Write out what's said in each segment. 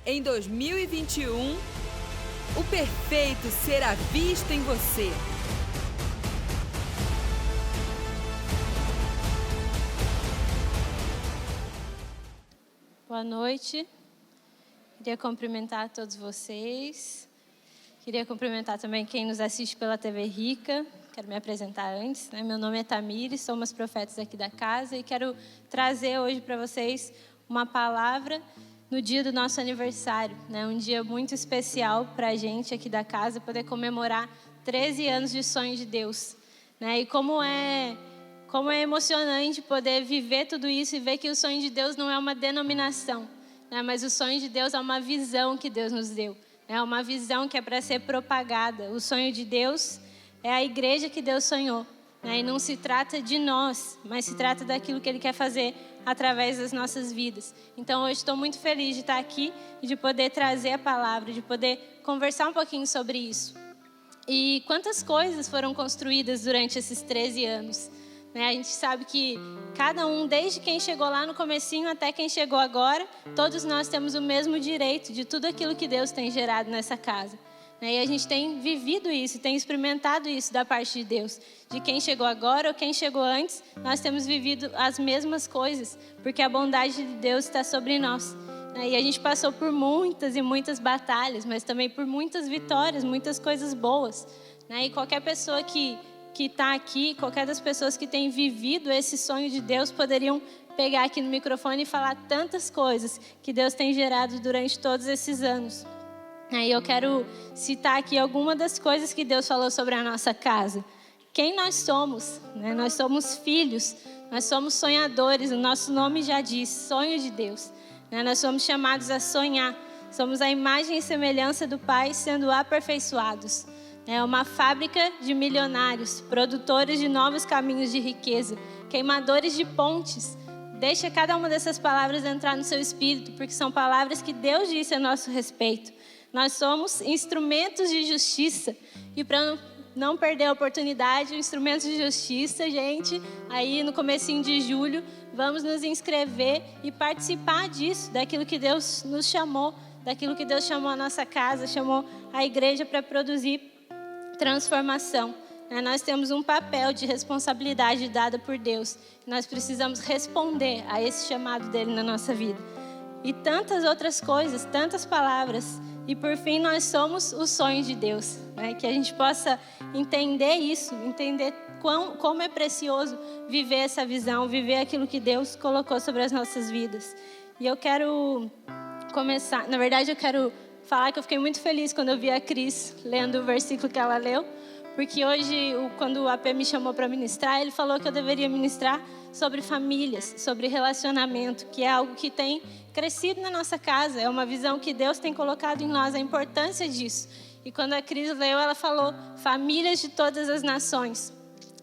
Em 2021, o perfeito será visto em você. Boa noite. Queria cumprimentar todos vocês. Queria cumprimentar também quem nos assiste pela TV Rica. Quero me apresentar antes, né? Meu nome é Tamires, sou uma das profetas aqui da casa e quero trazer hoje para vocês uma palavra no dia do nosso aniversário, né? Um dia muito especial para a gente aqui da casa, poder comemorar 13 anos de sonho de Deus, né? E como é emocionante poder viver tudo isso e ver que o sonho de Deus não é uma denominação, né? Mas o sonho de Deus é uma visão que Deus nos deu. É uma visão que é para ser propagada. O sonho de Deus é a igreja que Deus sonhou, né? E não se trata de nós, mas se trata daquilo que Ele quer fazer através das nossas vidas. Então, hoje estou muito feliz de estar aqui e de poder trazer a palavra, de poder conversar um pouquinho sobre isso. E quantas coisas foram construídas durante esses 13 anos, né? A gente sabe que cada um, desde quem chegou lá no comecinho até quem chegou agora, todos nós temos o mesmo direito de tudo aquilo que Deus tem gerado nessa casa. E a gente tem vivido isso, tem experimentado isso da parte de Deus. De quem chegou agora ou quem chegou antes, nós temos vivido as mesmas coisas, porque a bondade de Deus está sobre nós. E a gente passou por muitas e muitas batalhas, mas também por muitas vitórias, muitas coisas boas. E qualquer pessoa que está aqui, qualquer das pessoas que tem vivido esse sonho de Deus, poderiam pegar aqui no microfone e falar tantas coisas que Deus tem gerado durante todos esses anos. E eu quero citar aqui algumas das coisas que Deus falou sobre a nossa casa. Quem nós somos, né? Nós somos filhos, nós somos sonhadores, o nosso nome já diz, sonho de Deus. Nós somos chamados a sonhar, somos a imagem e semelhança do Pai sendo aperfeiçoados. É uma fábrica de milionários, produtores de novos caminhos de riqueza, queimadores de pontes. Deixa cada uma dessas palavras entrar no seu espírito, porque são palavras que Deus disse a nosso respeito. Nós somos instrumentos de justiça. E para não perder a oportunidade, instrumentos de justiça, gente, aí no comecinho de julho, vamos nos inscrever e participar disso, daquilo que Deus nos chamou, daquilo que Deus chamou a nossa casa, chamou a igreja para produzir transformação. Nós temos um papel de responsabilidade dada por Deus. Nós precisamos responder a esse chamado dele na nossa vida. E tantas outras coisas, tantas palavras. E por fim, nós somos o sonho de Deus. Que a gente possa entender isso, entender como é precioso viver essa visão, viver aquilo que Deus colocou sobre as nossas vidas. E eu quero começar, na verdade eu quero falar que eu fiquei muito feliz quando eu vi a Cris lendo o versículo que ela leu, porque hoje, quando o AP me chamou para ministrar, ele falou que eu deveria ministrar sobre famílias, sobre relacionamento, que é algo que tem crescido na nossa casa, é uma visão que Deus tem colocado em nós, a importância disso. E quando a Cris leu, ela falou famílias de todas as nações,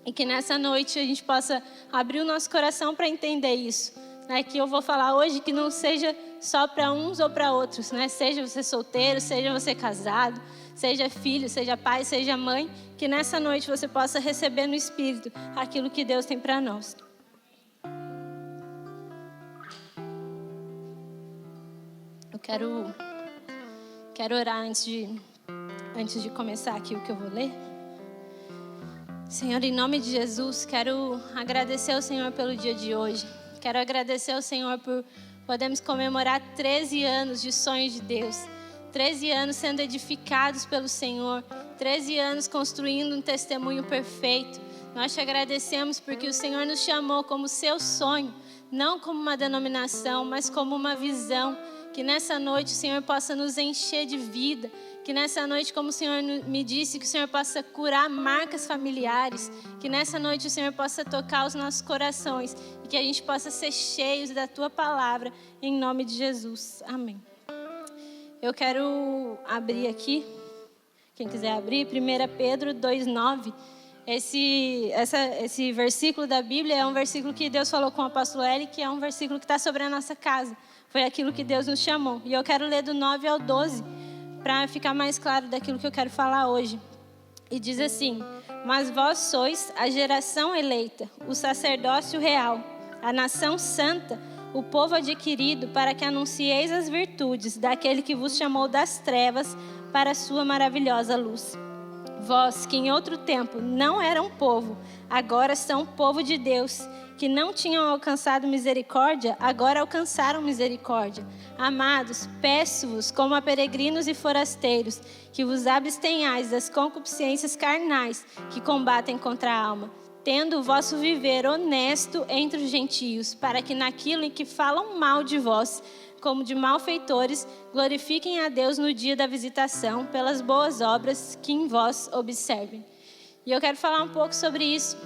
e que nessa noite a gente possa abrir o nosso coração para entender isso. Que eu vou falar hoje que não seja só para uns ou para outros, seja você solteiro, seja você casado, seja filho, seja pai, seja mãe, que nessa noite você possa receber no Espírito aquilo que Deus tem para nós. Eu quero orar antes de começar aqui o que eu vou ler. Senhor, em nome de Jesus, quero agradecer ao Senhor pelo dia de hoje. Quero agradecer ao Senhor por podermos comemorar 13 anos de sonho de Deus. 13 anos sendo edificados pelo Senhor. 13 anos construindo um testemunho perfeito. Nós te agradecemos porque o Senhor nos chamou como seu sonho. Não como uma denominação, mas como uma visão. Que nessa noite o Senhor possa nos encher de vida. Que nessa noite, como o Senhor me disse, que o Senhor possa curar marcas familiares. Que nessa noite o Senhor possa tocar os nossos corações. E que a gente possa ser cheios da Tua palavra. Em nome de Jesus. Amém. Eu quero abrir aqui. Quem quiser abrir, 1 Pedro 2,9. Esse versículo da Bíblia é um versículo que Deus falou com o apóstolo Eli, que é um versículo que está sobre a nossa casa. Foi aquilo que Deus nos chamou. E eu quero ler do 9 ao 12, para ficar mais claro daquilo que eu quero falar hoje. E diz assim: mas vós sois a geração eleita, o sacerdócio real, a nação santa, o povo adquirido, para que anuncieis as virtudes daquele que vos chamou das trevas para a sua maravilhosa luz. Vós, que em outro tempo não eram povo, agora são povo de Deus, que não tinham alcançado misericórdia, agora alcançaram misericórdia. Amados, peço-vos, como a peregrinos e forasteiros, que vos abstenhais das concupiscências carnais que combatem contra a alma, tendo o vosso viver honesto entre os gentios, para que naquilo em que falam mal de vós, como de malfeitores, glorifiquem a Deus no dia da visitação, pelas boas obras que em vós observem. E eu quero falar um pouco sobre isso,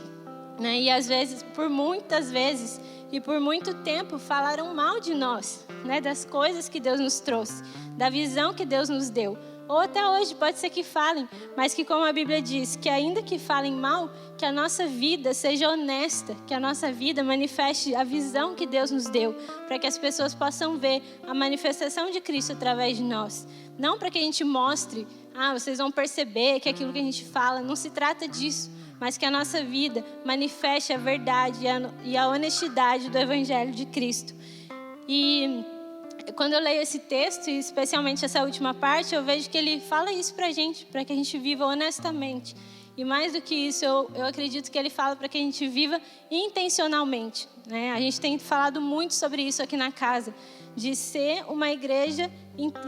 né? E às vezes, por muitas vezes e por muito tempo, falaram mal de nós, né? Das coisas que Deus nos trouxe, da visão que Deus nos deu. Ou até hoje pode ser que falem, mas que, como a Bíblia diz, que ainda que falem mal, que a nossa vida seja honesta, que a nossa vida manifeste a visão que Deus nos deu, para que as pessoas possam ver a manifestação de Cristo através de nós. Não para que a gente mostre, vocês vão perceber que aquilo que a gente fala, não se trata disso, mas que a nossa vida manifeste a verdade e a honestidade do Evangelho de Cristo. E quando eu leio esse texto, e especialmente essa última parte, eu vejo que ele fala isso para que a gente viva honestamente. E mais do que isso, eu acredito que ele fala para que a gente viva intencionalmente, né? A gente tem falado muito sobre isso aqui na casa, de ser uma igreja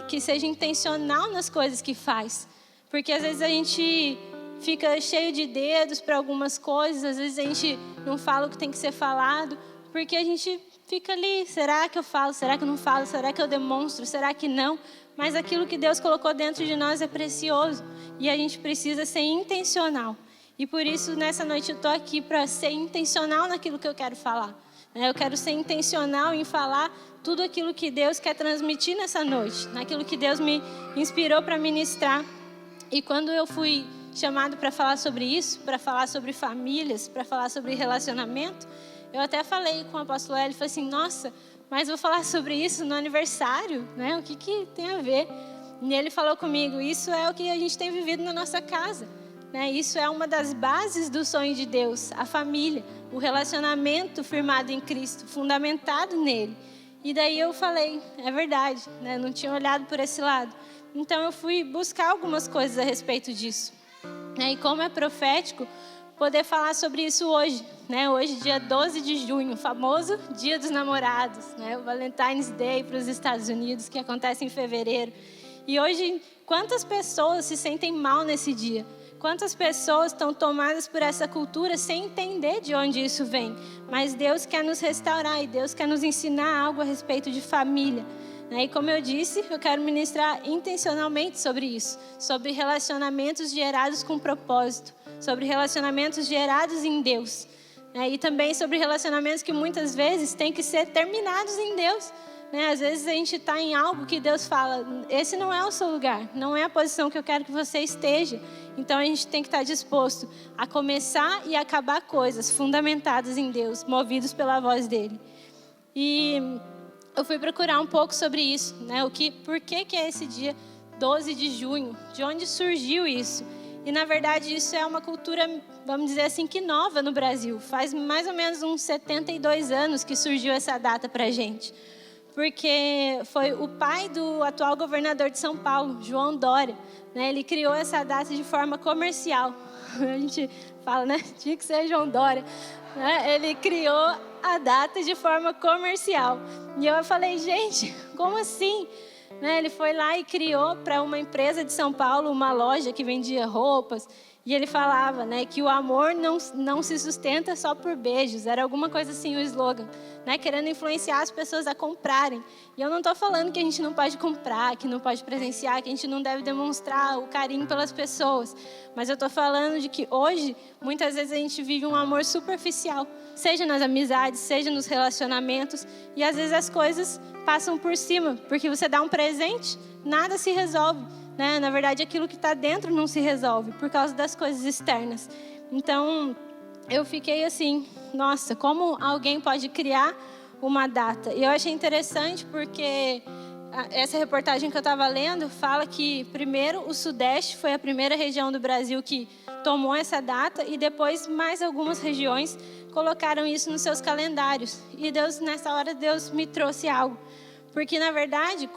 que seja intencional nas coisas que faz. Porque às vezes a gente fica cheio de dedos para algumas coisas, às vezes a gente não fala o que tem que ser falado, porque a gente fica ali, será que eu falo, será que eu não falo, será que eu demonstro, será que não? Mas aquilo que Deus colocou dentro de nós é precioso e a gente precisa ser intencional. E por isso, nessa noite, eu estou aqui para ser intencional naquilo que eu quero falar. Eu quero ser intencional em falar tudo aquilo que Deus quer transmitir nessa noite, naquilo que Deus me inspirou para ministrar. E quando eu fui chamado para falar sobre isso, para falar sobre famílias, para falar sobre relacionamento, eu até falei com o apóstolo Hélio, falei assim, nossa, mas vou falar sobre isso no aniversário, né? O que tem a ver? E ele falou comigo, isso é o que a gente tem vivido na nossa casa, né? Isso é uma das bases do sonho de Deus, a família, o relacionamento firmado em Cristo, fundamentado nele. E daí eu falei, é verdade, né? Não tinha olhado por esse lado. Então eu fui buscar algumas coisas a respeito disso. E como é profético, poder falar sobre isso hoje, né? Hoje, dia 12 de junho, famoso Dia dos Namorados, né? O Valentine's Day para os Estados Unidos, que acontece em fevereiro. E hoje, quantas pessoas se sentem mal nesse dia? Quantas pessoas estão tomadas por essa cultura sem entender de onde isso vem? Mas Deus quer nos restaurar e Deus quer nos ensinar algo a respeito de família. E como eu disse, eu quero ministrar intencionalmente sobre isso, sobre relacionamentos gerados com propósito, sobre relacionamentos gerados em Deus, e também sobre relacionamentos que muitas vezes têm que ser terminados em Deus. Às vezes a gente está em algo que Deus fala, esse não é o seu lugar, não é a posição que eu quero que você esteja. Então a gente tem que estar disposto a começar e acabar coisas fundamentadas em Deus, movidos pela voz dele. E eu fui procurar um pouco sobre isso, por que é esse dia 12 de junho, de onde surgiu isso. E na verdade isso é uma cultura, vamos dizer assim, que nova no Brasil. Faz mais ou menos uns 72 anos que surgiu essa data pra gente. Porque foi o pai do atual governador de São Paulo, João Dória, ele criou essa data de forma comercial. A gente fala, tinha que ser João Dória. Ele criou a data de forma comercial. E eu falei, gente, como assim? Ele foi lá e criou para uma empresa de São Paulo uma loja que vendia roupas. E ele falava que o amor não se sustenta só por beijos. Era alguma coisa assim o slogan, querendo influenciar as pessoas a comprarem. E eu não estou falando que a gente não pode comprar, que não pode presenciar, que a gente não deve demonstrar o carinho pelas pessoas. Mas eu estou falando de que hoje, muitas vezes a gente vive um amor superficial. Seja nas amizades, seja nos relacionamentos. E às vezes as coisas passam por cima. Porque você dá um presente, nada se resolve. Na verdade, aquilo que está dentro não se resolve por causa das coisas externas. Então, eu fiquei assim, nossa, como alguém pode criar uma data? E eu achei interessante porque essa reportagem que eu estava lendo fala que primeiro o Sudeste foi a primeira região do Brasil que tomou essa data e depois mais algumas regiões colocaram isso nos seus calendários. E nessa hora, Deus me trouxe algo. Porque, na verdade,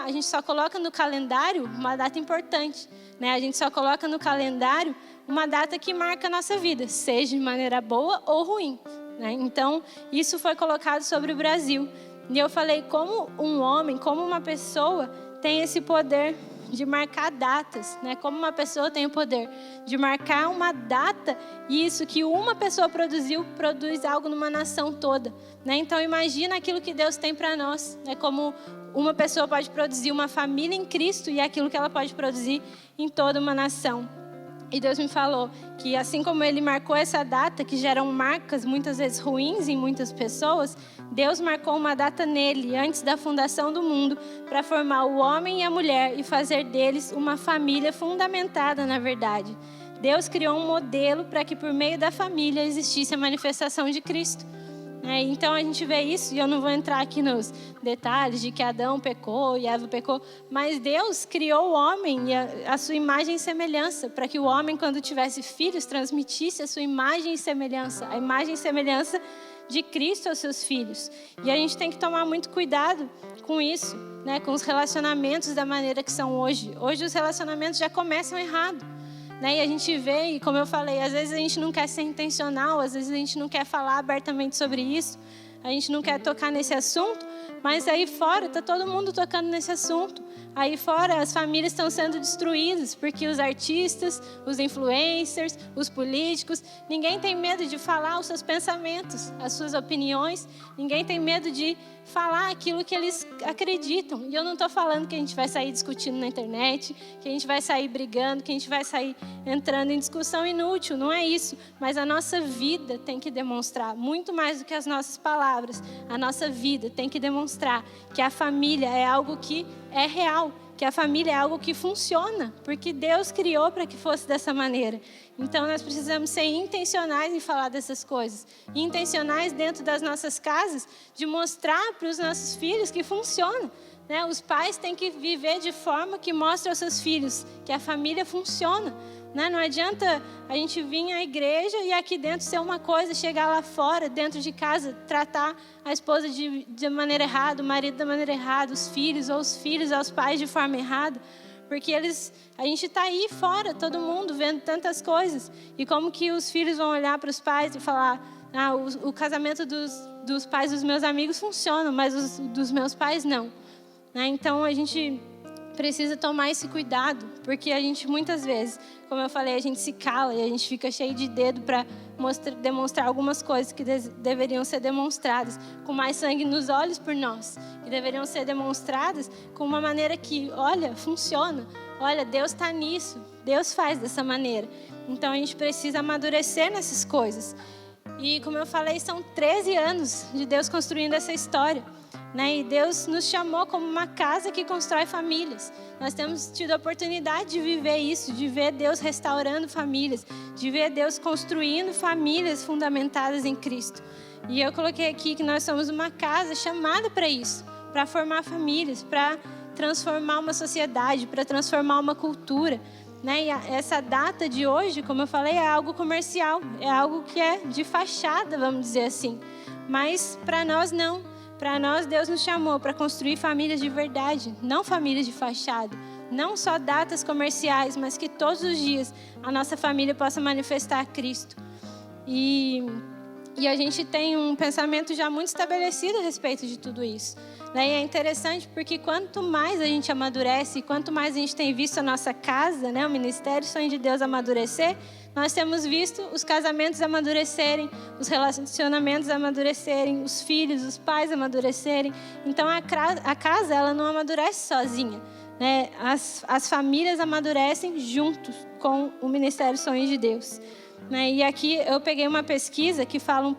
a gente só coloca no calendário uma data importante, né? A gente só coloca no calendário uma data que marca a nossa vida, seja de maneira boa ou ruim, né? Então, isso foi colocado sobre o Brasil. E eu falei como um homem, como uma pessoa tem esse poder de marcar datas, né? Como uma pessoa tem o poder de marcar uma data, e isso que uma pessoa produz algo numa nação toda, né? Então imagina aquilo que Deus tem para nós, né? Como uma pessoa pode produzir uma família em Cristo e aquilo que ela pode produzir em toda uma nação. E Deus me falou que assim como Ele marcou essa data, que geram marcas muitas vezes ruins em muitas pessoas, Deus marcou uma data nele, antes da fundação do mundo, para formar o homem e a mulher e fazer deles uma família fundamentada na verdade. Deus criou um modelo para que por meio da família existisse a manifestação de Cristo. Então a gente vê isso, e eu não vou entrar aqui nos detalhes de que Adão pecou e Eva pecou, mas Deus criou o homem e a sua imagem e semelhança, para que o homem, quando tivesse filhos, transmitisse a sua imagem e semelhança, a imagem e semelhança de Cristo aos seus filhos. E a gente tem que tomar muito cuidado com isso, né? Com os relacionamentos da maneira que são hoje. Hoje os relacionamentos já começam errado. E a gente vê, e como eu falei, às vezes a gente não quer ser intencional, às vezes a gente não quer falar abertamente sobre isso, a gente não quer tocar nesse assunto, mas aí fora está todo mundo tocando nesse assunto. Aí fora as famílias estão sendo destruídas, porque os artistas, os influencers, os políticos, ninguém tem medo de falar os seus pensamentos, as suas opiniões, ninguém tem medo de falar aquilo que eles acreditam. E eu não estou falando que a gente vai sair discutindo na internet, que a gente vai sair brigando, que a gente vai sair entrando em discussão inútil, não é isso. Mas a nossa vida tem que demonstrar, muito mais do que as nossas palavras, a nossa vida tem que demonstrar que a família é algo que é real, que a família é algo que funciona, porque Deus criou para que fosse dessa maneira. Então nós precisamos ser intencionais em falar dessas coisas, intencionais dentro das nossas casas, de mostrar para os nossos filhos que funciona. Os pais têm que viver de forma que mostre aos seus filhos que a família funciona. Não adianta a gente vir à igreja e aqui dentro ser uma coisa, chegar lá fora, dentro de casa, tratar a esposa de maneira errada, o marido da maneira errada, os filhos aos pais de forma errada. Porque a gente está aí fora, todo mundo, vendo tantas coisas. E como que os filhos vão olhar para os pais e falar, o casamento dos pais dos meus amigos funciona, mas os dos meus pais não. Então a gente precisa tomar esse cuidado, porque a gente muitas vezes, como eu falei, a gente se cala e a gente fica cheio de dedo para demonstrar algumas coisas que deveriam ser demonstradas com mais sangue nos olhos por nós, que deveriam ser demonstradas com uma maneira que, olha, funciona, olha, Deus está nisso, Deus faz dessa maneira. Então a gente precisa amadurecer nessas coisas. E como eu falei, são 13 anos de Deus construindo essa história. E Deus nos chamou como uma casa que constrói famílias. Nós temos tido a oportunidade de viver isso, de ver Deus restaurando famílias, de ver Deus construindo famílias fundamentadas em Cristo. E eu coloquei aqui que nós somos uma casa chamada para isso, para formar famílias, para transformar uma sociedade, para transformar uma cultura. E essa data de hoje, como eu falei, é algo comercial, é algo que é de fachada, vamos dizer assim. Mas para nós não. Para nós, Deus nos chamou para construir famílias de verdade, não famílias de fachada. Não só datas comerciais, mas que todos os dias a nossa família possa manifestar Cristo. E a gente tem um pensamento já muito estabelecido a respeito de tudo isso. E é interessante porque quanto mais a gente amadurece, quanto mais a gente tem visto a nossa casa, o Ministério Sonho de Deus amadurecer, nós temos visto os casamentos amadurecerem, os relacionamentos amadurecerem, os filhos, os pais amadurecerem. Então a casa ela não amadurece sozinha. As famílias amadurecem juntos com o Ministério Sonho de Deus. E aqui eu peguei uma pesquisa que fala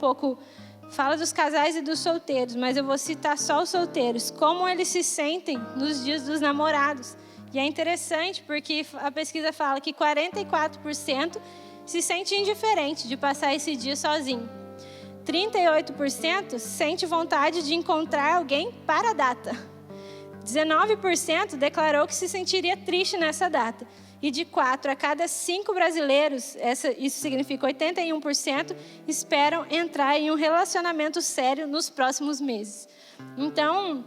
dos casais e dos solteiros, mas eu vou citar só os solteiros, como eles se sentem nos dias dos namorados. E é interessante porque a pesquisa fala que 44% se sente indiferente de passar esse dia sozinho. 38% sente vontade de encontrar alguém para a data. 19% declarou que se sentiria triste nessa data. E de 4 a cada 5 brasileiros, isso significa 81%, esperam entrar em um relacionamento sério nos próximos meses. Então,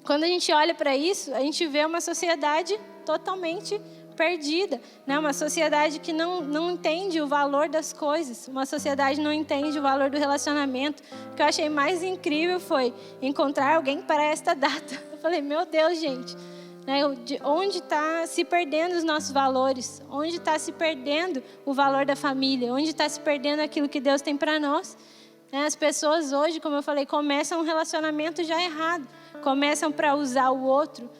quando a gente olha para isso, a gente vê uma sociedade totalmente perdida, né? Uma sociedade que não entende o valor das coisas, uma sociedade que não entende o valor do relacionamento. O que eu achei mais incrível foi encontrar alguém para esta data. Eu falei, meu Deus, gente, né? Onde está se perdendo os nossos valores? Onde está se perdendo o valor da família? Onde está se perdendo aquilo que Deus tem para nós? As pessoas hoje, como eu falei, começam um relacionamento já errado, começam para usar o outro,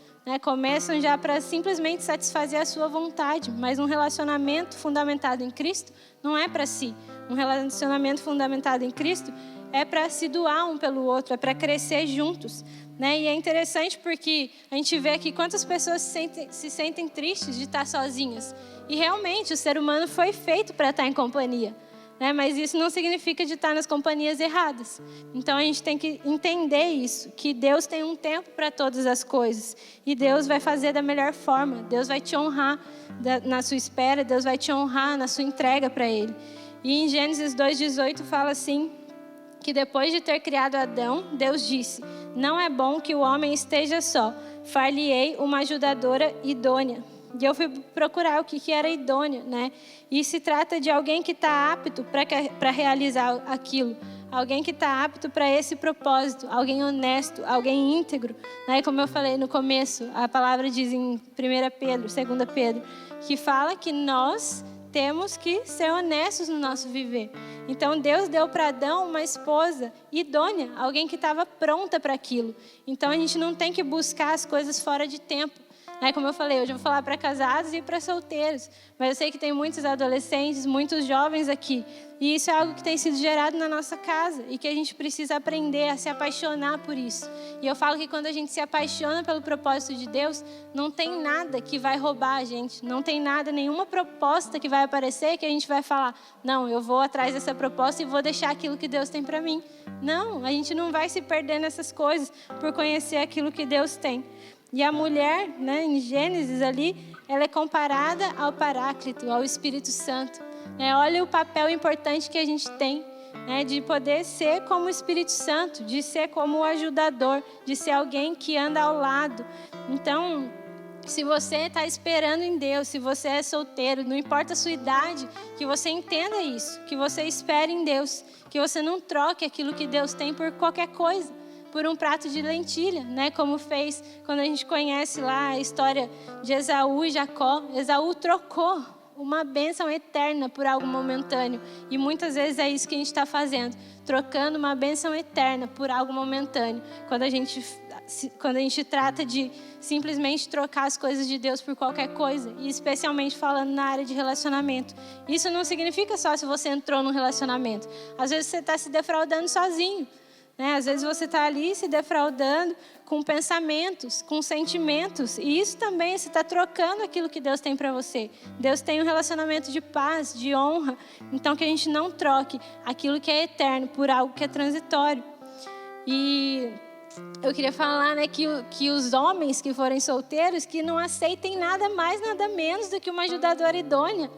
começam já para simplesmente satisfazer a sua vontade, mas um relacionamento fundamentado em Cristo não é para si. Um relacionamento fundamentado em Cristo é para se doar um pelo outro, é para crescer juntos. E é interessante porque a gente vê aqui quantas pessoas se sentem tristes de estar sozinhas. E realmente o ser humano foi feito para estar em companhia. Mas isso não significa de estar nas companhias erradas. Então a gente tem que entender isso, que Deus tem um tempo para todas as coisas. E Deus vai fazer da melhor forma. Deus vai te honrar na sua espera, Deus vai te honrar na sua entrega para Ele. E em Gênesis 2:18 fala assim, que depois de ter criado Adão, Deus disse, não é bom que o homem esteja só, far-lhe-ei uma ajudadora idônea. E eu fui procurar o que era idônea, E se trata de alguém que está apto para realizar aquilo. Alguém que está apto para esse propósito. Alguém honesto, alguém íntegro. Como eu falei no começo, a palavra diz em 1 Pedro, 2 Pedro, que fala que nós temos que ser honestos no nosso viver. Então Deus deu para Adão uma esposa idônea, alguém que estava pronta para aquilo. Então a gente não tem que buscar as coisas fora de tempo. Como eu falei, hoje eu vou falar para casados e para solteiros. Mas eu sei que tem muitos adolescentes, muitos jovens aqui. E isso é algo que tem sido gerado na nossa casa. E que a gente precisa aprender a se apaixonar por isso. E eu falo que quando a gente se apaixona pelo propósito de Deus, não tem nada que vai roubar a gente. Não tem nada, nenhuma proposta que vai aparecer que a gente vai falar, não, eu vou atrás dessa proposta e vou deixar aquilo que Deus tem para mim. Não, a gente não vai se perder nessas coisas por conhecer aquilo que Deus tem. E a mulher, em Gênesis ali, ela é comparada ao Paráclito, ao Espírito Santo. Olha o papel importante que a gente tem, de poder ser como o Espírito Santo, de ser como o ajudador, de ser alguém que anda ao lado. Então, se você está esperando em Deus, se você é solteiro, não importa a sua idade, que você entenda isso, que você espere em Deus, que você não troque aquilo que Deus tem por qualquer coisa. Por um prato de lentilha, como fez quando a gente conhece lá a história de Esaú e Jacó. Esaú trocou uma bênção eterna por algo momentâneo. E muitas vezes é isso que a gente está fazendo, trocando uma bênção eterna por algo momentâneo. Quando a gente trata de simplesmente trocar as coisas de Deus por qualquer coisa, e especialmente falando na área de relacionamento. Isso não significa só se você entrou num relacionamento. Às vezes você está se defraudando sozinho. Às vezes você está ali se defraudando com pensamentos, com sentimentos. E isso também, você está trocando aquilo que Deus tem para você. Deus tem um relacionamento de paz, de honra. Então que a gente não troque aquilo que é eterno por algo que é transitório. E eu queria falar que os homens que forem solteiros, que não aceitem nada mais, nada menos do que uma ajudadora idônea.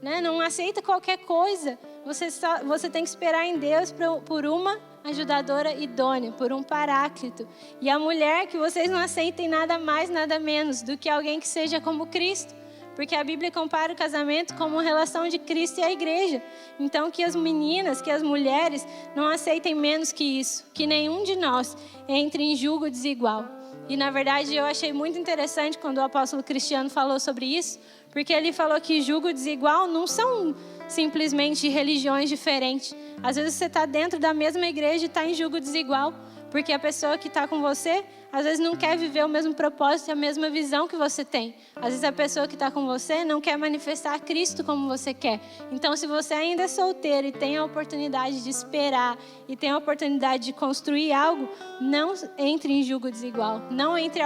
Não aceita qualquer coisa. Você tem que esperar em Deus por uma ajudadora idônea, por um paráclito. E a mulher, que vocês não aceitem nada mais, nada menos do que alguém que seja como Cristo. Porque a Bíblia compara o casamento como uma relação de Cristo e a igreja. Então que as meninas, que as mulheres não aceitem menos que isso. Que nenhum de nós entre em julgo desigual. E na verdade eu achei muito interessante quando o apóstolo Cristiano falou sobre isso. Porque ele falou que julgo desigual não são simplesmente religiões diferentes. Às vezes você está dentro da mesma igreja e está em julgo desigual. Porque a pessoa que está com você, às vezes não quer viver o mesmo propósito e a mesma visão que você tem. Às vezes a pessoa que está com você não quer manifestar Cristo como você quer. Então, se você ainda é solteiro e tem a oportunidade de esperar e tem a oportunidade de construir algo, não entre em julgo desigual. Não entre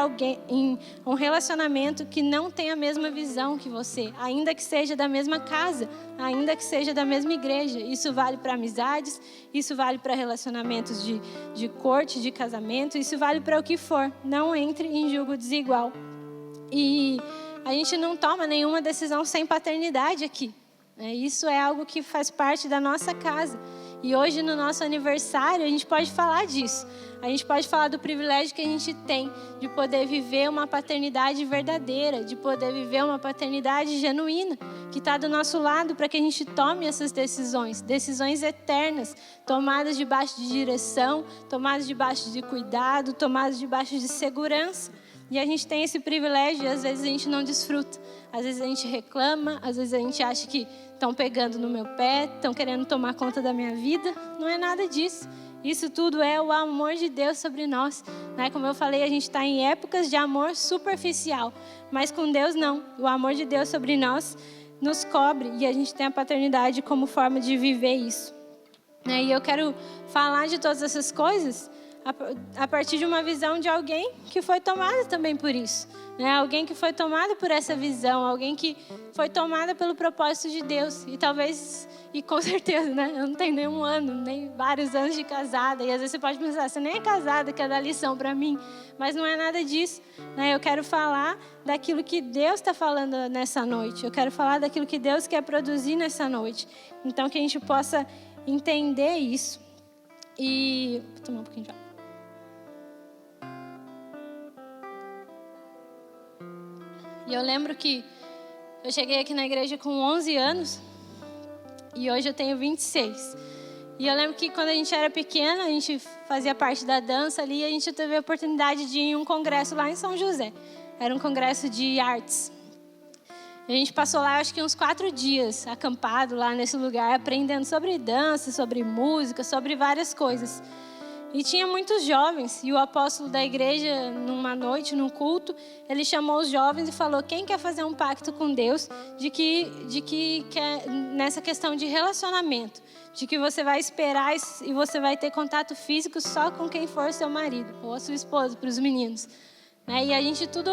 em um relacionamento que não tem a mesma visão que você, ainda que seja da mesma casa, ainda que seja da mesma igreja. Isso vale para amizades, isso vale para relacionamentos de corte, noite de casamento, isso vale para o que for. Não entre em julgo desigual. E a gente não toma nenhuma decisão sem paternidade aqui. Isso é algo que faz parte da nossa casa. E hoje, no nosso aniversário, a gente pode falar disso. A gente pode falar do privilégio que a gente tem de poder viver uma paternidade verdadeira, de poder viver uma paternidade genuína, que está do nosso lado para que a gente tome essas decisões. Decisões eternas, tomadas debaixo de direção, tomadas debaixo de cuidado, tomadas debaixo de segurança. E a gente tem esse privilégio e às vezes a gente não desfruta. Às vezes a gente reclama, às vezes a gente acha que estão pegando no meu pé, estão querendo tomar conta da minha vida. Não é nada disso. Isso tudo é o amor de Deus sobre nós. Como eu falei, a gente está em épocas de amor superficial. Mas com Deus não. O amor de Deus sobre nós nos cobre e a gente tem a paternidade como forma de viver isso. E eu quero falar de todas essas coisas a partir de uma visão de alguém que foi tomada também por isso. Alguém que foi tomado por essa visão, alguém que foi tomada pelo propósito de Deus. E talvez, e com certeza, eu não tenho nenhum ano, nem vários anos de casada. E às vezes você pode pensar, você nem é casada, quer dar lição para mim. Mas não é nada disso. Eu quero falar daquilo que Deus está falando nessa noite. Eu quero falar daquilo que Deus quer produzir nessa noite. Então que a gente possa entender isso. E vou tomar um pouquinho de água. E eu lembro que eu cheguei aqui na igreja com 11 anos e hoje eu tenho 26. E eu lembro que quando a gente era pequena, a gente fazia parte da dança ali e a gente teve a oportunidade de ir em um congresso lá em São José. Era um congresso de artes. A gente passou lá, acho que uns 4 dias, acampado lá nesse lugar, aprendendo sobre dança, sobre música, sobre várias coisas. E tinha muitos jovens, e o apóstolo da igreja, numa noite, num culto, ele chamou os jovens e falou, quem quer fazer um pacto com Deus de que nessa questão de relacionamento, de que você vai esperar e você vai ter contato físico só com quem for seu marido, ou a sua esposa, para os meninos. E a gente tudo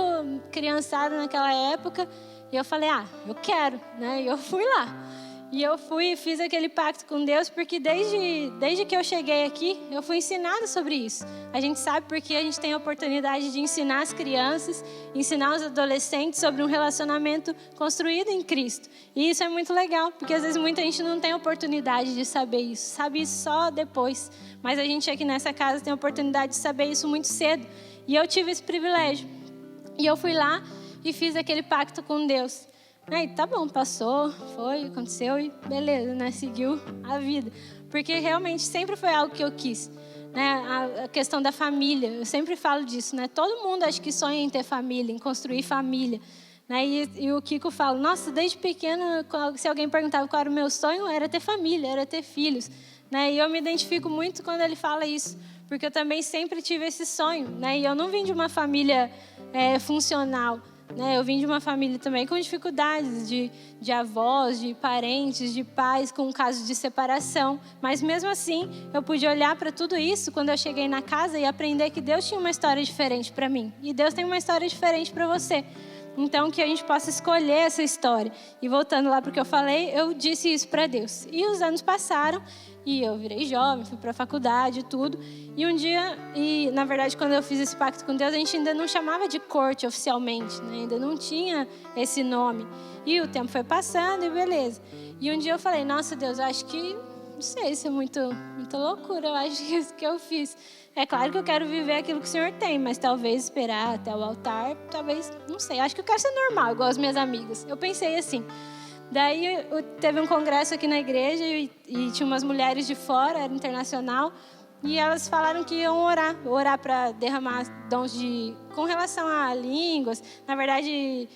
criançado naquela época, e eu falei, eu quero, e eu fui lá. E eu fui e fiz aquele pacto com Deus, porque desde que eu cheguei aqui, eu fui ensinada sobre isso. A gente sabe porque a gente tem a oportunidade de ensinar as crianças, ensinar os adolescentes sobre um relacionamento construído em Cristo. E isso é muito legal, porque às vezes muita gente não tem oportunidade de saber isso, sabe isso só depois. Mas a gente aqui nessa casa tem a oportunidade de saber isso muito cedo. E eu tive esse privilégio. E eu fui lá e fiz aquele pacto com Deus. Tá bom, passou, foi, aconteceu e beleza, seguiu a vida. Porque realmente sempre foi algo que eu quis. A questão da família, eu sempre falo disso. Todo mundo acho que sonha em ter família, em construir família. E o Kiko fala, nossa, desde pequena, se alguém perguntava qual era o meu sonho, era ter família, era ter filhos. E eu me identifico muito quando ele fala isso. Porque eu também sempre tive esse sonho. E eu não vim de uma família funcional. Eu vim de uma família também com dificuldades de avós, de parentes, de pais com casos de separação. Mas mesmo assim, eu pude olhar para tudo isso quando eu cheguei na casa e aprender que Deus tinha uma história diferente para mim. E Deus tem uma história diferente para você. Então, que a gente possa escolher essa história. E voltando lá para o que eu falei, eu disse isso para Deus. E os anos passaram e eu virei jovem, fui para a faculdade e tudo. E um dia, na verdade, quando eu fiz esse pacto com Deus, a gente ainda não chamava de corte oficialmente, ainda não tinha esse nome. E o tempo foi passando e beleza. E um dia eu falei, nossa Deus, eu acho que, não sei, isso é muita loucura, eu acho que isso que eu fiz. É claro que eu quero viver aquilo que o Senhor tem, mas talvez esperar até o altar, talvez, não sei. Acho que eu quero ser normal, igual as minhas amigas. Eu pensei assim. Daí teve um congresso aqui na igreja e tinha umas mulheres de fora, era internacional, e elas falaram que iam orar para derramar dons com relação a línguas, na verdade,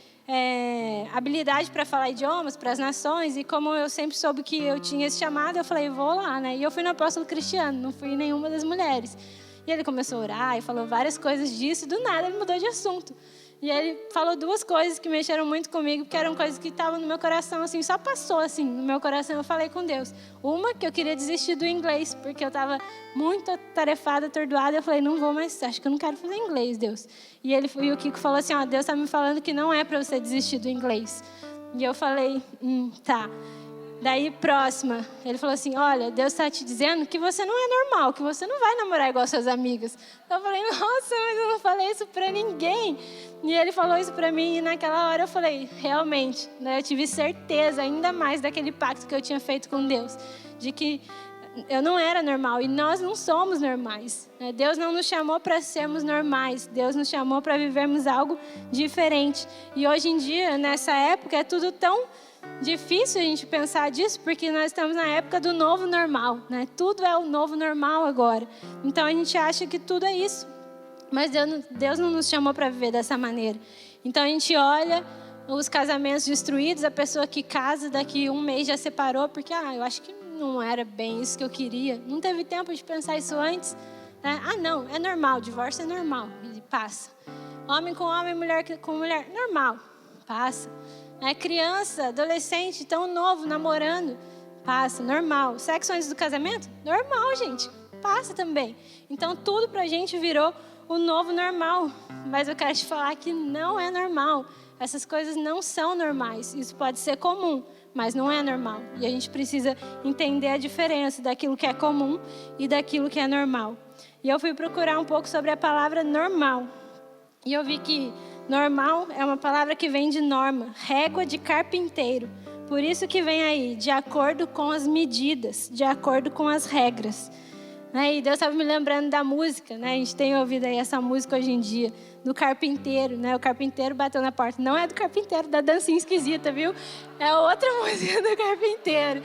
habilidade para falar idiomas para as nações. E como eu sempre soube que eu tinha esse chamado, eu falei, vou lá, E eu fui no apóstolo Cristiano, não fui em nenhuma das mulheres. E ele começou a orar e falou várias coisas disso, e do nada ele mudou de assunto. E ele falou 2 coisas que mexeram muito comigo, porque eram coisas que estavam no meu coração, assim, só passou, assim, no meu coração. Eu falei com Deus. Uma, que eu queria desistir do inglês, porque eu estava muito atarefada, atordoada. Eu falei, não vou mais, acho que eu não quero fazer inglês, Deus. E o Kiko falou assim, Deus está me falando que não é para você desistir do inglês. E eu falei, tá. Daí, próxima, ele falou assim, olha, Deus está te dizendo que você não é normal, que você não vai namorar igual suas amigas. Eu falei, nossa, mas eu não falei isso para ninguém. E ele falou isso para mim e naquela hora eu falei, realmente, né, eu tive certeza ainda mais daquele pacto que eu tinha feito com Deus, de que eu não era normal e nós não somos normais. Né? Deus não nos chamou para sermos normais, Deus nos chamou para vivermos algo diferente. E hoje em dia, nessa época, é tudo tão difícil a gente pensar disso, porque nós estamos na época do novo normal, né? Tudo é o novo normal agora. Então a gente acha que tudo é isso. Mas Deus não nos chamou para viver dessa maneira. Então a gente olha os casamentos destruídos, a pessoa que casa daqui um mês já separou, porque eu acho que não era bem isso que eu queria. Não teve tempo de pensar isso antes. Né? Não, é normal, divórcio é normal, ele passa. Homem com homem, mulher com mulher, normal, passa. Criança, adolescente, tão novo, namorando, passa, normal. Sexo antes do casamento? Normal, gente, passa também. Então, tudo pra gente virou o novo normal. Mas eu quero te falar que não é normal. Essas coisas não são normais. Isso pode ser comum, mas não é normal. E a gente precisa entender a diferença daquilo que é comum e daquilo que é normal. E eu fui procurar um pouco sobre a palavra normal. E eu vi que normal é uma palavra que vem de norma, régua de carpinteiro. Por isso que vem aí, de acordo com as medidas, de acordo com as regras. E Deus estava me lembrando da música, né? A gente tem ouvido aí essa música hoje em dia, do carpinteiro, né? O carpinteiro bateu na porta. Não é do carpinteiro, da dancinha esquisita, viu? É outra música do carpinteiro.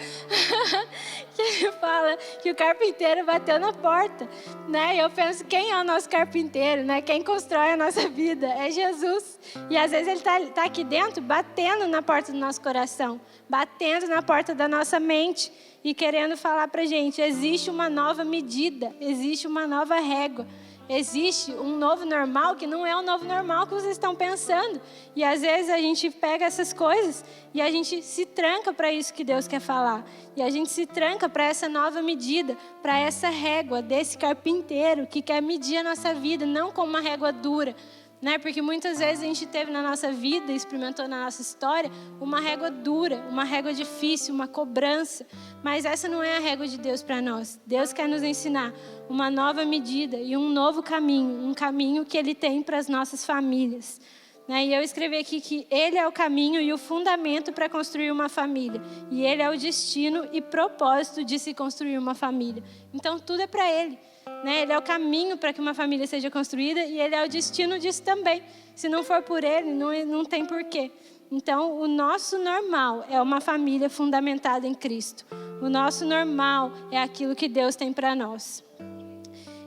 Que ele fala que o carpinteiro bateu na porta, né? E eu penso, quem é o nosso carpinteiro, né? Quem constrói a nossa vida? É Jesus. E às vezes ele tá aqui dentro, batendo na porta do nosso coração, batendo na porta da nossa mente e querendo falar pra gente, existe uma nova medida, existe uma nova régua. Existe um novo normal que não é o novo normal que vocês estão pensando. E às vezes a gente pega essas coisas e a gente se tranca para isso que Deus quer falar. E a gente se tranca para essa nova medida, para essa régua desse carpinteiro que quer medir a nossa vida, não com uma régua dura. Né? Porque muitas vezes a gente teve na nossa vida, experimentou na nossa história, uma régua dura, uma régua difícil, uma cobrança. Mas essa não é a régua de Deus para nós. Deus quer nos ensinar uma nova medida e um novo caminho, um caminho que Ele tem para as nossas famílias. Né? E eu escrevi aqui que Ele é o caminho e o fundamento para construir uma família. E Ele é o destino e propósito de se construir uma família. Então tudo é para Ele. Né? Ele é o caminho para que uma família seja construída e Ele é o destino disso também. Se não for por Ele, não tem porquê. Então, o nosso normal é uma família fundamentada em Cristo. O nosso normal é aquilo que Deus tem para nós.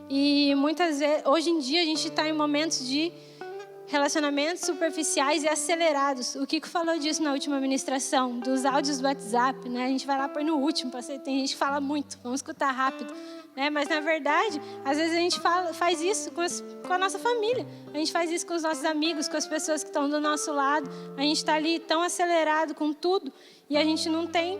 E muitas vezes, hoje em dia, a gente está em momentos de relacionamentos superficiais e acelerados. O Kiko falou disso na última ministração, dos áudios do WhatsApp. Né? A gente vai lá pôr no último, tem gente que fala muito, vamos escutar rápido. Né? Mas, na verdade, às vezes a gente faz isso com a nossa família. A gente faz isso com os nossos amigos, com as pessoas que estão do nosso lado. A gente está ali tão acelerado com tudo e a gente não tem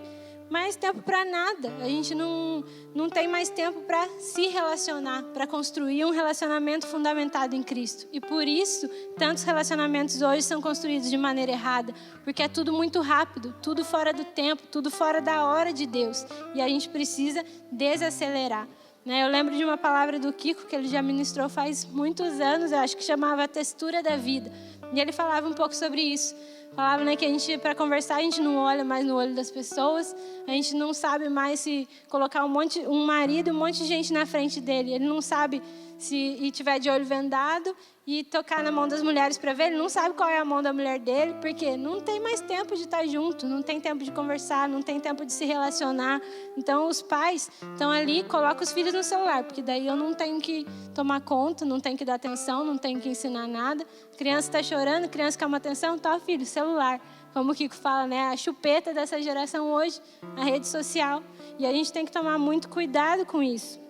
mais tempo para nada. A gente não tem mais tempo para se relacionar, para construir um relacionamento fundamentado em Cristo. E por isso, tantos relacionamentos hoje são construídos de maneira errada, porque é tudo muito rápido, tudo fora do tempo, tudo fora da hora de Deus. E a gente precisa desacelerar. Eu lembro de uma palavra do Kiko, que ele já ministrou faz muitos anos, eu acho que chamava a textura da vida. E ele falava um pouco sobre isso. Falava que a gente, para conversar, a gente não olha mais no olho das pessoas, a gente não sabe mais se colocar um marido e um monte de gente na frente dele. Ele não sabe se tiver de olho vendado e tocar na mão das mulheres para ver, ele não sabe qual é a mão da mulher dele, porque não tem mais tempo de estar junto, não tem tempo de conversar, não tem tempo de se relacionar. Então, os pais estão ali, colocam os filhos no celular, porque daí eu não tenho que tomar conta, não tenho que dar atenção, não tenho que ensinar nada. Criança está chorando, criança quer uma atenção, tá, filho, celular. Como o Kiko fala, a chupeta dessa geração hoje, a rede social. E a gente tem que tomar muito cuidado com isso.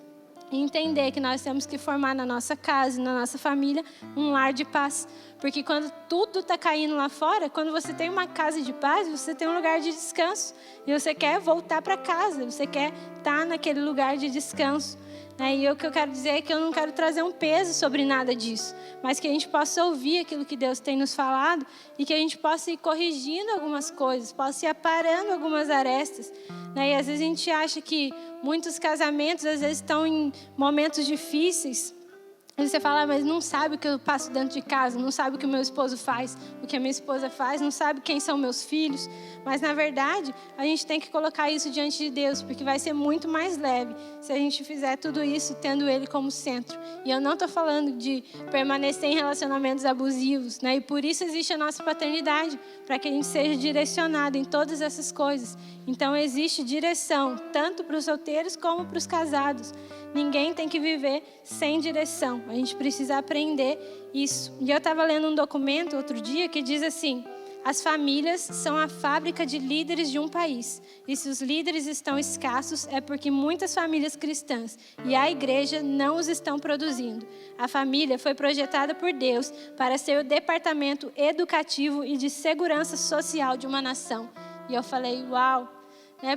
E entender que nós temos que formar na nossa casa, na nossa família, um lar de paz. Porque quando tudo está caindo lá fora, quando você tem uma casa de paz, você tem um lugar de descanso. E você quer voltar para casa, você quer estar naquele lugar de descanso. E o que eu quero dizer é que eu não quero trazer um peso sobre nada disso, mas que a gente possa ouvir aquilo que Deus tem nos falado e que a gente possa ir corrigindo algumas coisas, possa ir aparando algumas arestas. E às vezes a gente acha que muitos casamentos às vezes estão em momentos difíceis. E você fala, mas não sabe o que eu passo dentro de casa, não sabe o que o meu esposo faz, o que a minha esposa faz, não sabe quem são meus filhos. Mas, na verdade, a gente tem que colocar isso diante de Deus, porque vai ser muito mais leve se a gente fizer tudo isso tendo Ele como centro. E eu não estou falando de permanecer em relacionamentos abusivos, E por isso existe a nossa paternidade, para que a gente seja direcionado em todas essas coisas. Então, existe direção, tanto para os solteiros como para os casados. Ninguém tem que viver sem direção. A gente precisa aprender isso. E eu estava lendo um documento outro dia que diz assim: as famílias são a fábrica de líderes de um país. E se os líderes estão escassos, é porque muitas famílias cristãs e a igreja não os estão produzindo. A família foi projetada por Deus para ser o departamento educativo e de segurança social de uma nação. E eu falei, uau!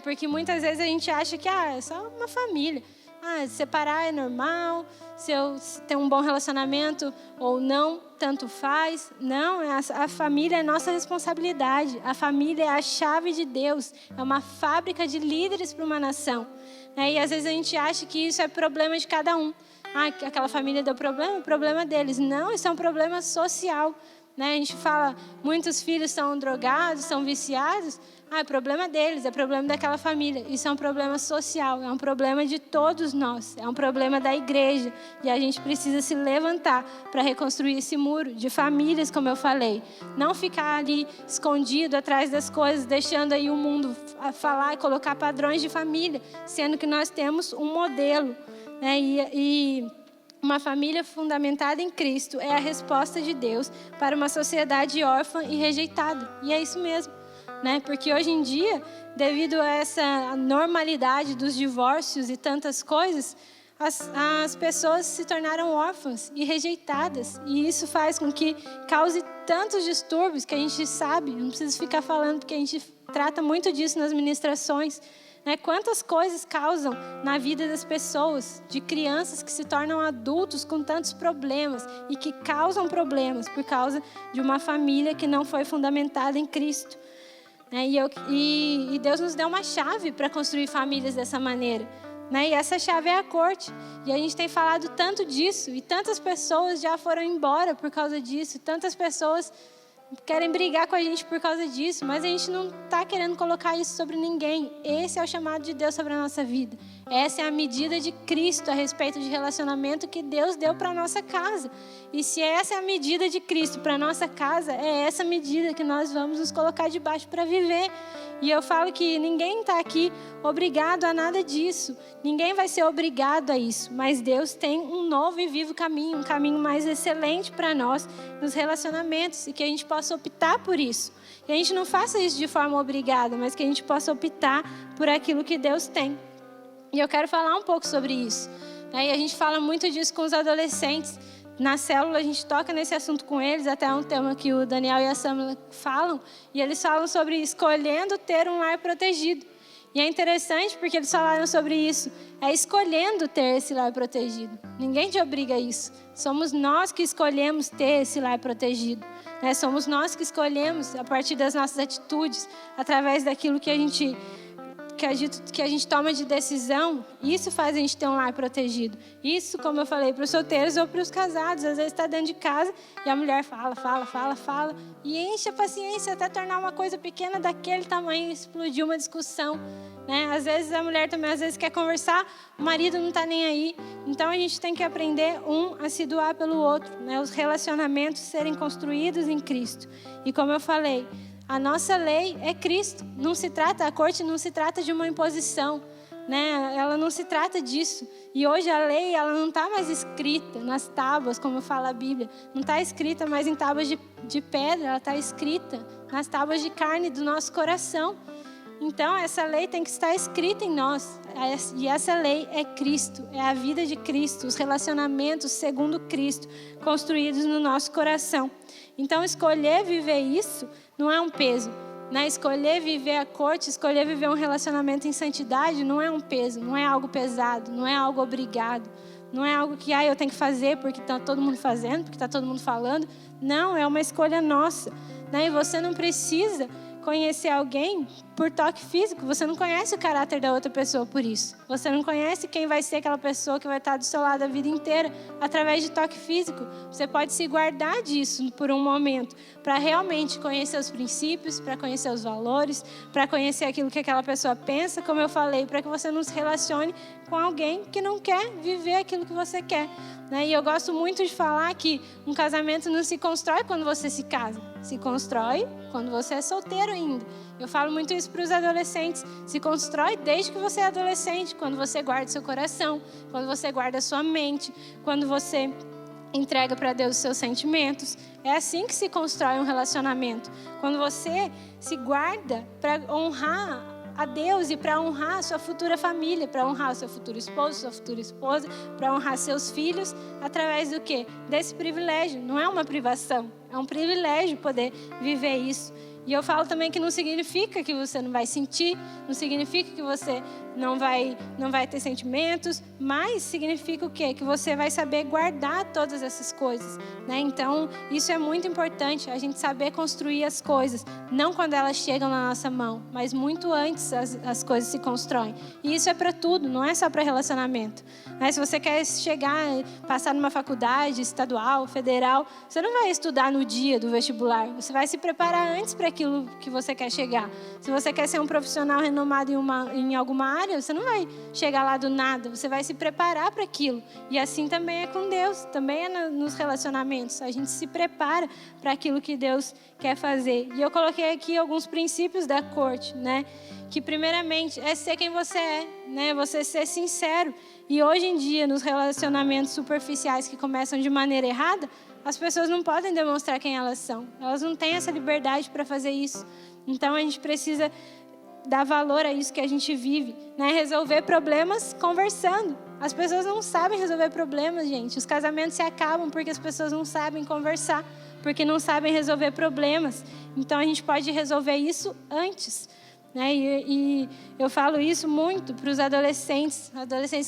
Porque muitas vezes a gente acha que é só uma família. Separar é normal, se eu tenho um bom relacionamento ou não, tanto faz. Não, a família é nossa responsabilidade. A família é a chave de Deus, é uma fábrica de líderes para uma nação. E às vezes a gente acha que isso é problema de cada um. Aquela família deu problema, problema deles. Não, isso é um problema social. A gente fala, muitos filhos são drogados, são viciados. É problema deles, é problema daquela família. Isso é um problema social, é um problema de todos nós. É um problema da igreja. E a gente precisa se levantar para reconstruir esse muro de famílias, como eu falei. Não ficar ali escondido atrás das coisas, deixando aí o mundo falar e colocar padrões de família, sendo que nós temos um modelo. E uma família fundamentada em Cristo é a resposta de Deus para uma sociedade órfã e rejeitada. E é isso mesmo. Porque hoje em dia, devido a essa normalidade dos divórcios e tantas coisas, as pessoas se tornaram órfãs e rejeitadas. E isso faz com que cause tantos distúrbios que a gente sabe, não precisa ficar falando, porque a gente trata muito disso nas ministrações. Quantas coisas causam na vida das pessoas, de crianças que se tornam adultos com tantos problemas e que causam problemas por causa de uma família que não foi fundamentada em Cristo. E Deus nos deu uma chave para construir famílias dessa maneira. E essa chave é a corte. E a gente tem falado tanto disso. E tantas pessoas já foram embora por causa disso. Tantas pessoas querem brigar com a gente por causa disso. Mas a gente não está querendo colocar isso sobre ninguém. Esse é o chamado de Deus sobre a nossa vida. Essa é a medida de Cristo a respeito de relacionamento que Deus deu para a nossa casa. E se essa é a medida de Cristo para a nossa casa, é essa medida que nós vamos nos colocar debaixo para viver. E eu falo que ninguém está aqui obrigado a nada disso. Ninguém vai ser obrigado a isso. Mas Deus tem um novo e vivo caminho, um caminho mais excelente para nós nos relacionamentos. E que a gente possa optar por isso. Que a gente não faça isso de forma obrigada, mas que a gente possa optar por aquilo que Deus tem. E eu quero falar um pouco sobre isso. E a gente fala muito disso com os adolescentes. Na célula a gente toca nesse assunto com eles, até um tema que o Daniel e a Samla falam. E eles falam sobre escolhendo ter um lar protegido. E é interessante porque eles falaram sobre isso. É escolhendo ter esse lar protegido. Ninguém te obriga a isso. Somos nós que escolhemos ter esse lar protegido. Somos nós que escolhemos a partir das nossas atitudes, através daquilo que a gente toma de decisão. Isso faz a gente ter um lar protegido. Isso, como eu falei, para os solteiros ou para os casados. Às vezes está dentro de casa e a mulher fala e enche a paciência até tornar uma coisa pequena daquele tamanho e explodir uma discussão. Às vezes a mulher também quer conversar, o marido não está nem aí. Então a gente tem que aprender a se doar pelo outro, os relacionamentos serem construídos em Cristo. E como eu falei, a nossa lei é Cristo. A corte não se trata de uma imposição, Ela não se trata disso. E hoje a lei, ela não está mais escrita nas tábuas, como fala a Bíblia. Não está escrita mais em tábuas de pedra, ela está escrita nas tábuas de carne do nosso coração. Então, essa lei tem que estar escrita em nós. E essa lei é Cristo, é a vida de Cristo, os relacionamentos segundo Cristo, construídos no nosso coração. Então, escolher viver isso não é um peso. né? Escolher viver a corte, escolher viver um relacionamento em santidade não é um peso, não é algo pesado, não é algo obrigado. Não é algo que eu tenho que fazer porque está todo mundo fazendo, porque está todo mundo falando. Não, é uma escolha nossa, né? E você não precisa conhecer alguém por toque físico. Você não conhece o caráter da outra pessoa por isso. Você não conhece quem vai ser aquela pessoa que vai estar do seu lado a vida inteira através de toque físico. Você pode se guardar disso por um momento para realmente conhecer os princípios, para conhecer os valores, para conhecer aquilo que aquela pessoa pensa, como eu falei, para que você não se relacione com alguém que não quer viver aquilo que você quer, né? E eu gosto muito de falar que um casamento não se constrói quando você se casa, se constrói quando você é solteiro ainda. Eu falo muito isso para os adolescentes. Se constrói desde que você é adolescente, quando você guarda seu coração, quando você guarda sua mente, quando você entrega para Deus os seus sentimentos. É assim que se constrói um relacionamento. Quando você se guarda para honrar a Deus e para honrar a sua futura família, para honrar o seu futuro esposo, sua futura esposa, para honrar seus filhos, através do quê? Desse privilégio. Não é uma privação, é um privilégio poder viver isso. E eu falo também que não significa que você não vai sentir, não significa que você não vai ter sentimentos, mas significa o quê? Que você vai saber guardar todas essas coisas, né? Então, isso é muito importante, a gente saber construir as coisas, não quando elas chegam na nossa mão, mas muito antes as coisas se constroem. E isso é para tudo, não é só para relacionamento, né? Se você quer chegar, passar numa faculdade estadual, federal, você não vai estudar no dia do vestibular, você vai se preparar antes para aquilo que você quer chegar. Se você quer ser um profissional renomado em alguma área, você não vai chegar lá do nada, você vai se preparar para aquilo. E assim também é com Deus, também é nos relacionamentos. A gente se prepara para aquilo que Deus quer fazer. E eu coloquei aqui alguns princípios da corte, né? Que primeiramente é ser quem você é, né? Você ser sincero. E hoje em dia, nos relacionamentos superficiais que começam de maneira errada, as pessoas não podem demonstrar quem elas são. Elas não têm essa liberdade para fazer isso. Então, a gente precisa dar valor a isso que a gente vive, né? Resolver problemas conversando. As pessoas não sabem resolver problemas, gente. Os casamentos se acabam porque as pessoas não sabem conversar, porque não sabem resolver problemas. Então, a gente pode resolver isso antes, né? E eu falo isso muito para os adolescentes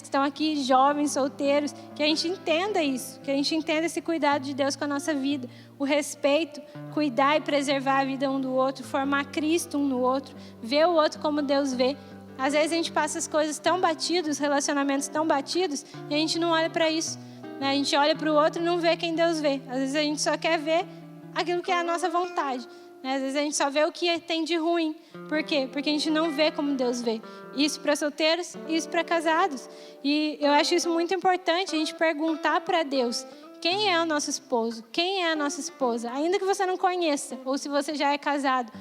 que estão aqui, jovens, solteiros, que a gente entenda isso, que a gente entenda esse cuidado de Deus com a nossa vida, o respeito, cuidar e preservar a vida um do outro, formar Cristo um no outro, ver o outro como Deus vê. Às vezes a gente passa as coisas tão batidas, os relacionamentos tão batidos, e a gente não olha para isso, né? A gente olha para o outro e não vê quem Deus vê. Às vezes a gente só quer ver aquilo que é a nossa vontade. Às vezes a gente só vê o que tem de ruim. Por quê? Porque a gente não vê como Deus vê. Isso para solteiros, isso para casados. E eu acho isso muito importante, a gente perguntar para Deus: quem é o nosso esposo? Quem é a nossa esposa? Ainda que você não conheça, ou se você já é casado,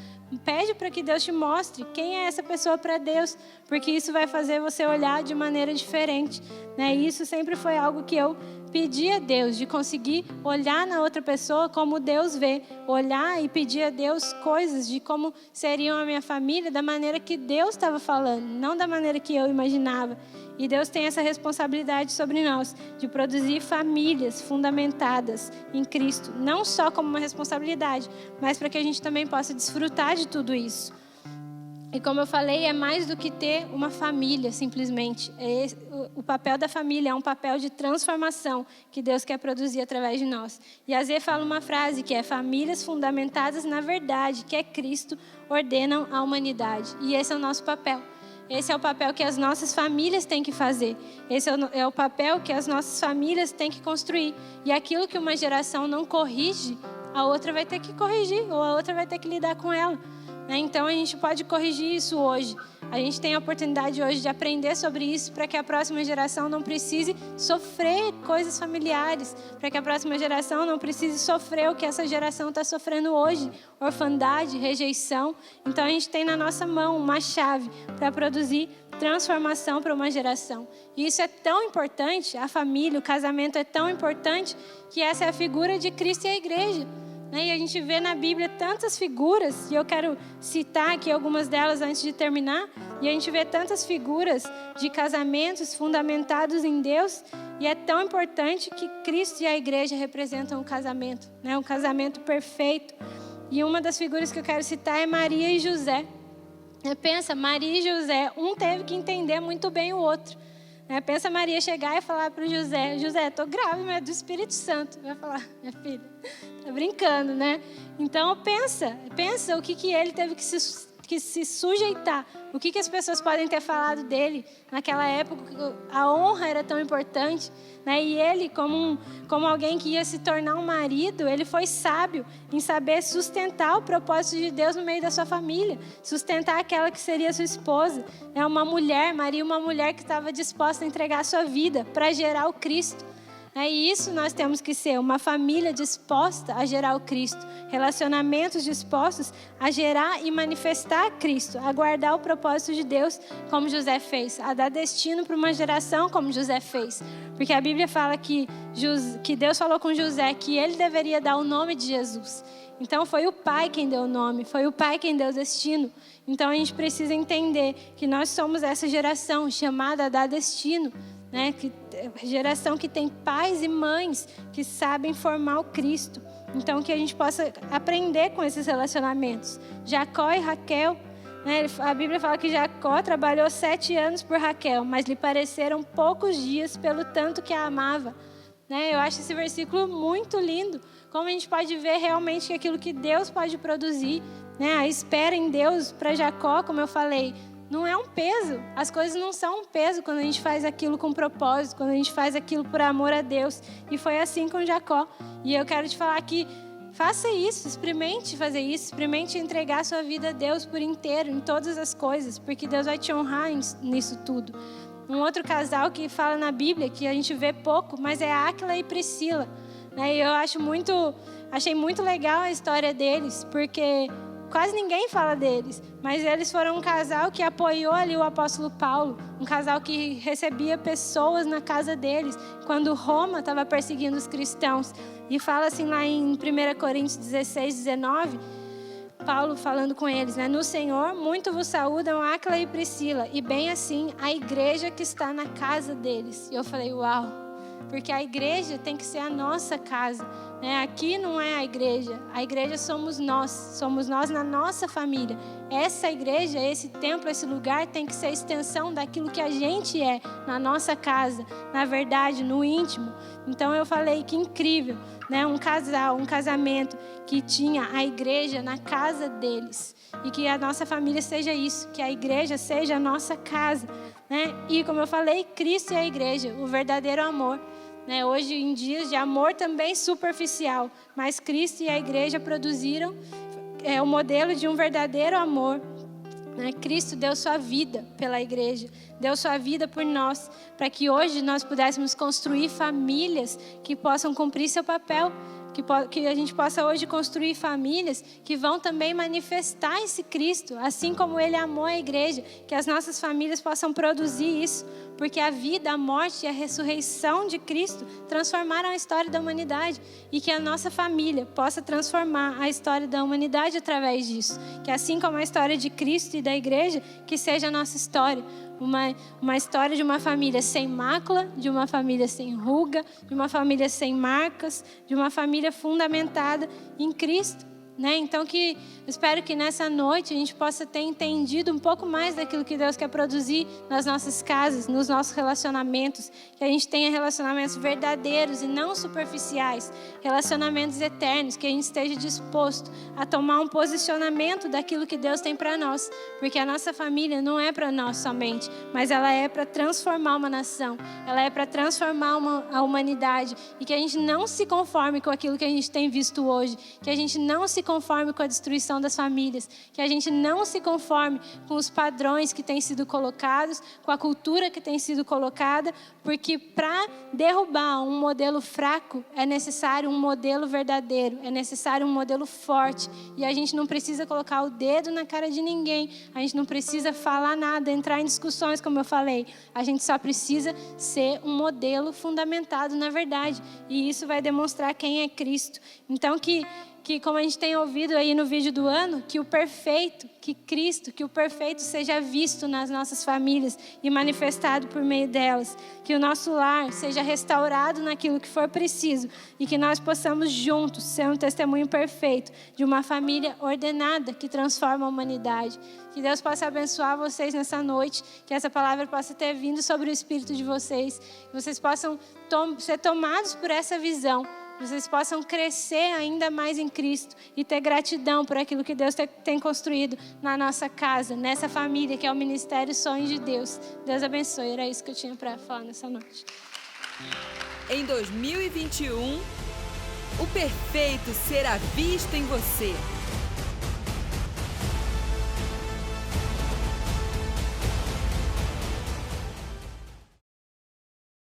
pede para que Deus te mostre quem é essa pessoa para Deus, porque isso vai fazer você olhar de maneira diferente, né? E isso sempre foi algo que eu pedi a Deus, de conseguir olhar na outra pessoa como Deus vê, olhar e pedir a Deus coisas de como seriam a minha família da maneira que Deus estava falando, não da maneira que eu imaginava. E Deus tem essa responsabilidade sobre nós, de produzir famílias fundamentadas em Cristo, não só como uma responsabilidade, mas para que a gente também possa desfrutar de tudo isso. E como eu falei, é mais do que ter uma família, simplesmente. O papel da família é um papel de transformação que Deus quer produzir através de nós. E a Zê fala uma frase que é: famílias fundamentadas na verdade, que é Cristo, ordenam a humanidade. E esse é o nosso papel. Esse é o papel que as nossas famílias têm que fazer. Esse é o papel que as nossas famílias têm que construir. E aquilo que uma geração não corrige, a outra vai ter que corrigir, ou a outra vai ter que lidar com ela. Então a gente pode corrigir isso hoje. A gente tem a oportunidade hoje de aprender sobre isso para que a próxima geração não precise sofrer coisas familiares, para que a próxima geração não precise sofrer o que essa geração está sofrendo hoje, orfandade, rejeição. Então a gente tem na nossa mão uma chave para produzir transformação para uma geração. E isso é tão importante, a família, o casamento é tão importante, que essa é a figura de Cristo e a igreja. E a gente vê na Bíblia tantas figuras, e eu quero citar aqui algumas delas antes de terminar, e a gente vê tantas figuras de casamentos fundamentados em Deus, e é tão importante que Cristo e a igreja representam o casamento, um casamento perfeito. E uma das figuras que eu quero citar é Maria e José. Pensa, Maria e José, um teve que entender muito bem o outro. Pensa Maria chegar e falar para o José: José, estou grávida, mas é do Espírito Santo. Vai falar: minha filha, tá brincando, né? Então pensa o que ele teve que se sujeitar. O que as pessoas podem ter falado dele naquela época, a honra era tão importante, né? E ele, como alguém que ia se tornar um marido, ele foi sábio em saber sustentar o propósito de Deus no meio da sua família, sustentar aquela que seria sua esposa. Uma mulher, Maria, uma mulher que estava disposta a entregar a sua vida para gerar o Cristo. E isso nós temos que ser, uma família disposta a gerar o Cristo, relacionamentos dispostos a gerar e manifestar Cristo, a guardar o propósito de Deus, como José fez, a dar destino para uma geração, como José fez. Porque a Bíblia fala que Deus falou com José que ele deveria dar o nome de Jesus. Então foi o Pai quem deu o nome, foi o Pai quem deu o destino. Então a gente precisa entender que nós somos essa geração chamada a dar destino, né? Geração que tem pais e mães que sabem formar o Cristo. Então que a gente possa aprender com esses relacionamentos. Jacó e Raquel, né? A Bíblia fala que Jacó trabalhou 7 anos por Raquel, mas lhe pareceram poucos dias pelo tanto que a amava. Eu acho esse versículo muito lindo, como a gente pode ver realmente aquilo que Deus pode produzir. A espera em Deus para Jacó, como eu falei, não é um peso. As coisas não são um peso quando a gente faz aquilo com propósito, quando a gente faz aquilo por amor a Deus. E foi assim com Jacó. E eu quero te falar que faça isso, experimente fazer isso, experimente entregar a sua vida a Deus por inteiro, em todas as coisas, porque Deus vai te honrar nisso tudo. Um outro casal que fala na Bíblia, que a gente vê pouco, mas é Áquila e Priscila. E eu achei muito legal a história deles, porque quase ninguém fala deles, mas eles foram um casal que apoiou ali o apóstolo Paulo, um casal que recebia pessoas na casa deles, quando Roma estava perseguindo os cristãos. E fala assim lá em 1 Coríntios 16, 19, Paulo falando com eles, no Senhor, muito vos saúdam Áquila e Priscila, e bem assim a igreja que está na casa deles. E eu falei, uau, porque a igreja tem que ser a nossa casa. Aqui não é a igreja somos nós na nossa família. Essa igreja, esse templo, esse lugar tem que ser a extensão daquilo que a gente é na nossa casa, na verdade, no íntimo. Então eu falei que incrível, um casal, um casamento que tinha a igreja na casa deles. E que a nossa família seja isso, que a igreja seja a nossa casa. E como eu falei, Cristo é a igreja, o verdadeiro amor. Hoje em dias de amor também superficial, mas Cristo e a igreja produziram o modelo de um verdadeiro amor. Cristo deu sua vida pela igreja, deu sua vida por nós, para que hoje nós pudéssemos construir famílias que possam cumprir seu papel, que a gente possa hoje construir famílias que vão também manifestar esse Cristo, assim como Ele amou a igreja, que as nossas famílias possam produzir isso, porque a vida, a morte e a ressurreição de Cristo transformaram a história da humanidade, e que a nossa família possa transformar a história da humanidade através disso, que assim como a história de Cristo e da igreja, que seja a nossa história, uma história de uma família sem mácula, de uma família sem ruga, de uma família sem marcas, de uma família fundamentada em Cristo. Então eu espero que nessa noite a gente possa ter entendido um pouco mais daquilo que Deus quer produzir nas nossas casas, nos nossos relacionamentos, que a gente tenha relacionamentos verdadeiros e não superficiais, relacionamentos eternos, que a gente esteja disposto a tomar um posicionamento daquilo que Deus tem para nós, porque a nossa família não é para nós somente, mas ela é para transformar uma nação, ela é para transformar a humanidade, e que a gente não se conforme com aquilo que a gente tem visto hoje, que a gente não se conforme com a destruição das famílias, que a gente não se conforme com os padrões que têm sido colocados, com a cultura que tem sido colocada, porque para derrubar um modelo fraco é necessário um modelo verdadeiro, é necessário um modelo forte, e a gente não precisa colocar o dedo na cara de ninguém, a gente não precisa falar nada, entrar em discussões, como eu falei, a gente só precisa ser um modelo fundamentado na verdade, e isso vai demonstrar quem é Cristo. Então que que, como a gente tem ouvido aí no vídeo do ano, que o perfeito, que Cristo, que o perfeito seja visto nas nossas famílias e manifestado por meio delas. Que o nosso lar seja restaurado naquilo que for preciso e que nós possamos juntos ser um testemunho perfeito de uma família ordenada que transforma a humanidade. Que Deus possa abençoar vocês nessa noite, que essa palavra possa ter vindo sobre o espírito de vocês, que vocês possam ser tomados por essa visão, que vocês possam crescer ainda mais em Cristo e ter gratidão por aquilo que Deus tem construído na nossa casa, nessa família que é o Ministério Sonhos de Deus. Deus abençoe, era isso que eu tinha para falar nessa noite. Em 2021, o perfeito será visto em você.